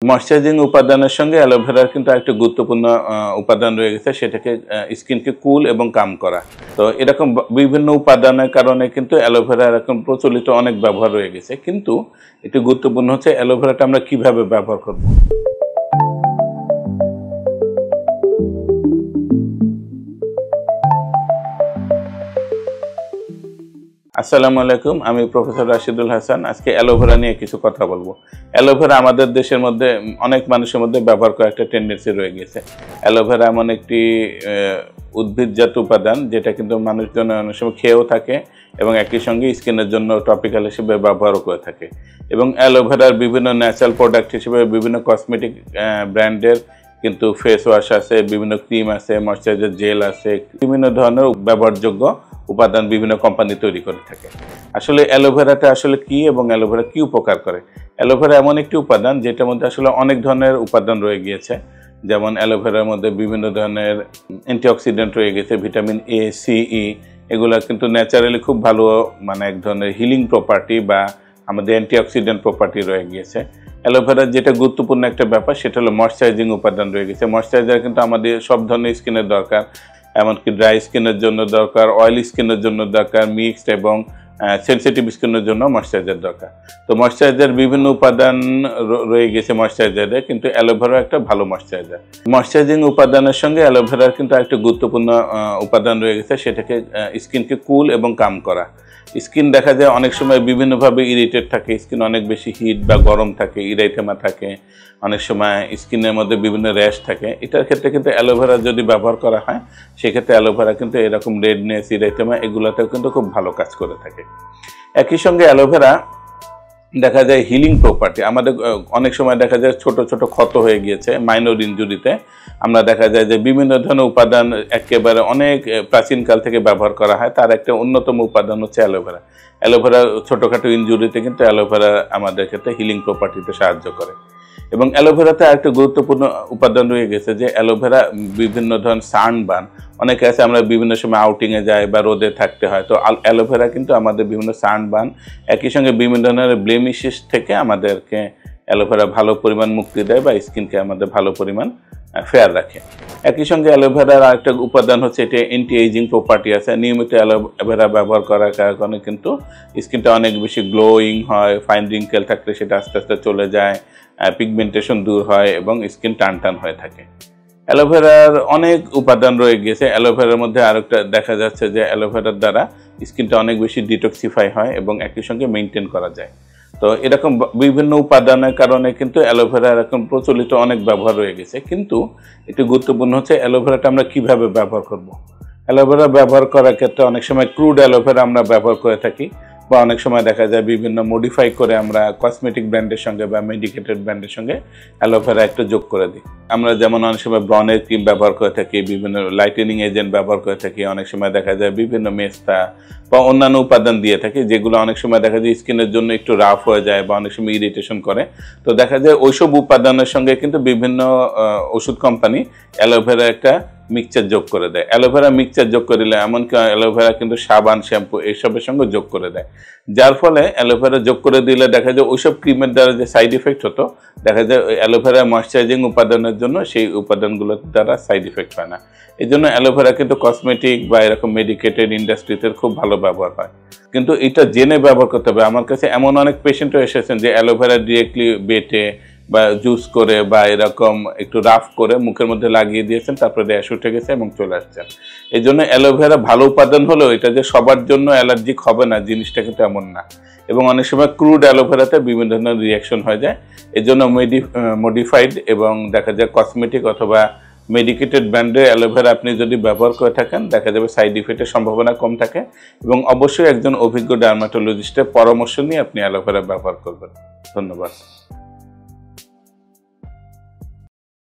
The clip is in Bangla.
ময়েশ্চারাইজিং উপাদানের সঙ্গে অ্যালোভেরার কিন্তু একটা গুরুত্বপূর্ণ উপাদান রয়ে গেছে, সেটাকে স্কিনকে কুল এবং কাম করা। তো এরকম বিভিন্ন উপাদানের কারণে কিন্তু অ্যালোভেরা এরকম প্রচলিত অনেক ব্যবহার রয়ে গেছে, কিন্তু একটু গুরুত্বপূর্ণ হচ্ছে অ্যালোভেরাটা আমরা কিভাবে ব্যবহার করব। আসসালামু আলাইকুম, আমি প্রফেসর রাশিদুল হাসান। আজকে অ্যালোভেরা নিয়ে কিছু কথা বলবো। অ্যালোভেরা আমাদের দেশের মধ্যে অনেক মানুষের মধ্যে ব্যবহার করার একটা টেন্ডেন্সি রয়ে গেছে। অ্যালোভেরা এমন একটি উদ্ভিদজাত উপাদান যেটা কিন্তু মানুষজন অনেক সময় খেয়েও থাকে এবং একই সঙ্গে স্কিনের জন্য টপিক্যাল হিসেবে ব্যবহারও করে থাকে। এবং অ্যালোভেরার বিভিন্ন ন্যাচারাল প্রোডাক্ট হিসেবে বিভিন্ন কসমেটিক ব্র্যান্ডের কিন্তু ফেস ওয়াশ আছে, বিভিন্ন ক্রিম আছে, ময়েশ্চারাইজার জেল আছে, বিভিন্ন ধরনের ব্যবহারযোগ্য উপাদান বিভিন্ন কোম্পানি তৈরি করে থাকে। আসলে অ্যালোভেরাটা আসলে কি এবং অ্যালোভেরা কি উপকার করে? অ্যালোভেরা এমন একটি উপাদান যেটার মধ্যে আসলে অনেক ধরনের উপাদান রয়ে গিয়েছে। যেমন অ্যালোভেরার মধ্যে বিভিন্ন ধরনের অ্যান্টিঅক্সিডেন্ট রয়ে গেছে, ভিটামিন এ, সি, ই, এগুলো কিন্তু ন্যাচারালি খুব ভালো, মানে এক ধরনের হিলিং প্রপার্টি বা আমাদের অ্যান্টিঅক্সিডেন্ট প্রপার্টি রয়ে গিয়েছে। অ্যালোভেরার যেটা গুরুত্বপূর্ণ একটা ব্যাপার সেটা হলো ময়েশ্চারাইজিং উপাদান রয়ে গেছে। ময়েশ্চারাইজার কিন্তু আমাদের সব ধরনের স্কিনের দরকার, এমনকি ড্রাই স্কিনের জন্য দরকার, অয়েলি স্কিনের জন্য দরকার, মিক্সড এবং সেনসিটিভ স্কিনের জন্য ময়েশ্চারাইজার দরকার। তো ময়েশ্চারাইজার বিভিন্ন উপাদান রয়ে গেছে ময়েশ্চারাইজারে, কিন্তু অ্যালোভেরা একটা ভালো ময়েশ্চারাইজার। ময়েশ্চারাইজিং উপাদানের সঙ্গে অ্যালোভেরার কিন্তু একটা গুরুত্বপূর্ণ উপাদান রয়ে গেছে, সেটাকে স্কিনকে কুল এবং কাম করা। স্কিন দেখা যায় অনেক সময় বিভিন্নভাবে ইরিটেট থাকে, স্কিন অনেক বেশি হিট বা গরম থাকে, ইরাইটেমা থাকে, অনেক সময় স্কিনের মধ্যে বিভিন্ন র্যাশ থাকে। এটার ক্ষেত্রে কিন্তু অ্যালোভেরা যদি ব্যবহার করা হয়, সেক্ষেত্রে অ্যালোভেরা কিন্তু এরকম রেডনেস, ইরাইটেমা এগুলোতেও কিন্তু খুব ভালো কাজ করে থাকে। একই সঙ্গে অ্যালোভেরা দেখা যায় হিলিং প্রপার্টি। আমাদের অনেক সময় দেখা যায় ছোট ছোট ক্ষত হয়ে গিয়েছে মাইনর ইনজুরিতে, আমরা দেখা যায় যে বিভিন্ন ধরনের উপাদান একেবারে অনেক প্রাচীনকাল থেকে ব্যবহার করা হয়, তার একটা অন্যতম উপাদান হচ্ছে অ্যালোভেরা। অ্যালোভেরা ছোটোখাটো ইনজুরিতে কিন্তু অ্যালোভেরা আমাদের ক্ষেত্রে হিলিং প্রপার্টিতে সাহায্য করে। এবং অ্যালোভেরাতে আরেকটা গুরুত্বপূর্ণ উপাদান রয়ে গেছে যে অ্যালোভেরা বিভিন্ন ধরনের সানবার্ন, অনেকে আছে আমরা বিভিন্ন সময় আউটিংয়ে যাই বা রোদে থাকতে হয়, তো অ্যালোভেরা কিন্তু আমাদের বিভিন্ন সানবার্ন, একই সঙ্গে বিভিন্ন ধরনের ব্লেমিশেস থেকে আমাদেরকে অ্যালোভেরা ভালো পরিমাণ মুক্তি দেয় বা স্কিনকে আমাদের ভালো পরিমাণ ফেয়ার রাখে। একই সঙ্গে অ্যালোভেরার আরেকটা উপাদান হচ্ছে এটা অ্যান্টি এজিং প্রপার্টি আছে। নিয়মিত অ্যালোভেরা ব্যবহার করার কারণে কিন্তু স্কিনটা অনেক বেশি গ্লোয়িং হয়, ফাইন রিঙ্কেল থাকলে সেটা আস্তে আস্তে চলে যায়, পিগমেন্টেশন দূর হয় এবং স্কিন টান টান হয়ে থাকে। অ্যালোভেরার অনেক উপাদান রয়ে গিয়েছে। অ্যালোভেরার মধ্যে আরেকটা দেখা যাচ্ছে যে অ্যালোভেরার দ্বারা স্কিনটা অনেক বেশি ডিটক্সিফাই হয় এবং একই সঙ্গে মেনটেন করা যায়। তো এরকম বিভিন্ন উপাদানের কারণে কিন্তু অ্যালোভেরা এরকম প্রচলিত অনেক ব্যবহার রয়ে গেছে, কিন্তু একটু গুরুত্বপূর্ণ হচ্ছে অ্যালোভেরাটা আমরা কিভাবে ব্যবহার করব। অ্যালোভেরা ব্যবহার করার ক্ষেত্রে অনেক সময় ক্রুড অ্যালোভেরা আমরা ব্যবহার করে থাকি, বা অনেক সময় দেখা যায় বিভিন্ন মডিফাই করে আমরা কসমেটিক ব্র্যান্ডের সঙ্গে বা মেডিকেটেড ব্র্যান্ডের সঙ্গে অ্যালোভেরা একটু যোগ করে দিই। আমরা যেমন অনেক সময় ব্রনের ক্রিম ব্যবহার করে থাকি, বিভিন্ন লাইটেনিং এজেন্ট ব্যবহার করে থাকি, অনেক সময় দেখা যায় বিভিন্ন মেস্তা বা অন্যান্য উপাদান দিয়ে থাকি, যেগুলো অনেক সময় দেখা যায় স্কিনের জন্য একটু রাফ হয়ে যায় বা অনেক সময় ইরিটেশন করে। তো দেখা যায় ওইসব উপাদানের সঙ্গে কিন্তু বিভিন্ন ওষুধ কোম্পানি অ্যালোভেরা একটা মিক্সচার যোগ করে দেয়। অ্যালোভেরা মিক্সচার যোগ করে দিলে এমনকি অ্যালোভেরা কিন্তু সাবান, শ্যাম্পু এইসবের সঙ্গে যোগ করে দেয়, যার ফলে অ্যালোভেরা যোগ করে দিলে দেখা যায় ওইসব ক্রিমের দ্বারা যে সাইড ইফেক্ট হতো, দেখা যায় অ্যালোভেরা ময়েশ্চারাইজিং উপাদানের জন্য সেই উপাদানগুলোর দ্বারা সাইড ইফেক্ট হয় না। এই জন্য অ্যালোভেরা কিন্তু কসমেটিক বা এরকম মেডিকেটেড ইন্ডাস্ট্রিতে খুব ভালো ব্যবহার হয়, কিন্তু এটা জেনে ব্যবহার করতে হবে। আমার কাছে এমন অনেক পেশেন্টও এসেছেন যে অ্যালোভেরা ডিরেক্টলি বেটে বা জুস করে বা এরকম একটু রাফ করে মুখের মধ্যে লাগিয়ে দিয়েছেন, তারপরে র্যাশ উঠে গেছে এবং চলে আসছেন। এই জন্য অ্যালোভেরা ভালো উপাদান হলেও এটা যে সবার জন্য অ্যালার্জিক হবে না জিনিসটা কিন্তু এমন না, এবং অনেক সময় ক্রুড অ্যালোভেরাতে বিভিন্ন ধরনের রিয়াকশন হয়ে যায়। এই জন্য মডিফাইড এবং দেখা যায় কসমেটিক অথবা মেডিকেটেড ব্র্যান্ডের অ্যালোভেরা আপনি যদি ব্যবহার করে থাকেন, দেখা যাবে সাইড ইফেক্টের সম্ভাবনা কম থাকে, এবং অবশ্যই একজন অভিজ্ঞ ডার্মাটোলজিস্টের পরামর্শ নিয়ে আপনি অ্যালোভেরা ব্যবহার করবেন। ধন্যবাদ।